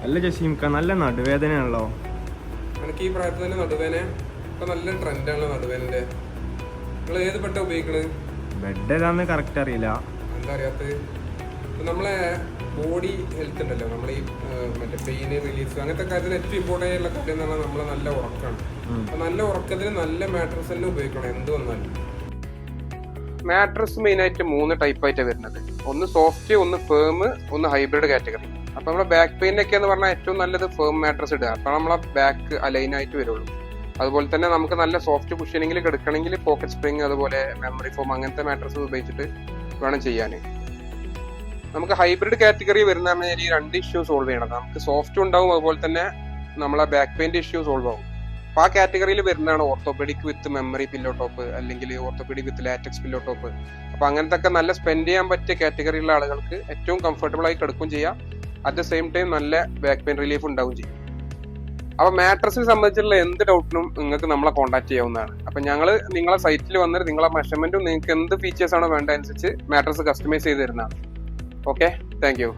അല്ല ജസീംക്ക, നല്ല നടുവേദനയാണല്ലോ. എനിക്ക് ഈ പ്രായത്തിൽ തന്നെ നടുവേദന ഇപ്പൊ നല്ല ട്രെൻഡാണല്ലോ നടുവേദനന്റെ. നിങ്ങൾ ഏത് ബെഡ് ഉപയോഗിക്കണത്? ബെഡ് ഏതാന്ന് കറക്റ്റ് അറിയില്ല. എന്താ അറിയാത്തത്? നമ്മളെ ബോഡി ഹെൽത്ത് ഉണ്ടല്ലോ, നമ്മൾ ഈ മറ്റേ പെയിൻ റിലീഫ് അങ്ങനത്തെ കാര്യത്തിൽ ഏറ്റവും ഇമ്പോർട്ടൻ്റ് ആയിട്ടുള്ള കാര്യം എന്ന് പറഞ്ഞാൽ നമ്മളെ നല്ല ഉറക്കമാണ്. അപ്പൊ നല്ല ഉറക്കത്തിന് നല്ല മാട്രസ് തന്നെ ഉപയോഗിക്കണം എന്ത് വന്നാലും. മാട്രസ് മെയിൻ ആയിട്ട് 3 ടൈപ്പായിട്ടാണ് വരുന്നത്. ഒന്ന് സോഫ്റ്റ്, ഒന്ന് ഫേം, ഒന്ന് ഹൈബ്രിഡ് കാറ്റഗറി. അപ്പൊ നമ്മളെ ബാക്ക് പെയിനൊക്കെ എന്ന് പറഞ്ഞാൽ ഏറ്റവും നല്ലത് ഫേം മാട്രസ് ഇടുക. അപ്പൊ നമ്മളെ ബാക്ക് അലൈൻ ആയിട്ട് വരുള്ളൂ. അതുപോലെ തന്നെ നമുക്ക് നല്ല സോഫ്റ്റ് കുഷ്യനിങ്ങിൽ കിടക്കണമെങ്കിൽ പോക്കറ്റ് സ്പ്രിങ്, അതുപോലെ മെമ്മറി ഫോം അങ്ങനത്തെ മാട്രസ് ഉപയോഗിച്ചിട്ട് വേണം ചെയ്യാൻ. നമുക്ക് ഹൈബ്രിഡ് കാറ്റഗറി വരുന്ന ഈ 2 ഇഷ്യൂ സോൾവ് ചെയ്യണം. നമുക്ക് സോഫ്റ്റ് ഉണ്ടാവും, അതുപോലെ തന്നെ നമ്മളെ ബാക്ക് പെയിന്റെ ഇഷ്യൂ സോൾവ് ആവും. അപ്പൊ ആ കാറ്റഗറിയിൽ വരുന്നതാണ് orthopaedic with memory pillow top, അല്ലെങ്കിൽ ഓർത്തോപെഡിക് വിത്ത് ലാറ്റക്സ് പില്ലോ ടോപ്പ്. അപ്പൊ അങ്ങനത്തെ ഒക്കെ നല്ല സ്പെൻഡ് ചെയ്യാൻ പറ്റിയ കാറ്റഗറിയിലുള്ള ആളുകൾക്ക് ഏറ്റവും കംഫർട്ടബിൾ ആയി കിടക്കും ചെയ്യാം. അറ്റ് ദ സെയിം ടൈം നല്ല ബാക്ക് പെയിൻ റിലീഫ് ഉണ്ടാവും ചെയ്യും. അപ്പൊ മാട്രസിനെ സംബന്ധിച്ചുള്ള എന്ത് ഡൗട്ടിനും നിങ്ങൾക്ക് നമ്മളെ കോൺടാക്ട് ചെയ്യാവുന്നതാണ്. അപ്പൊ ഞങ്ങൾ നിങ്ങളെ സൈറ്റിൽ വന്നിട്ട് നിങ്ങളെ മെഷർമെന്റും നിങ്ങൾക്ക് എന്ത് ഫീച്ചേഴ്സ് ആണോ വേണ്ട അനുസരിച്ച് മാട്രസ് കസ്റ്റമൈസ് ചെയ്ത് തരുന്നതാണ്. Okay, thank you.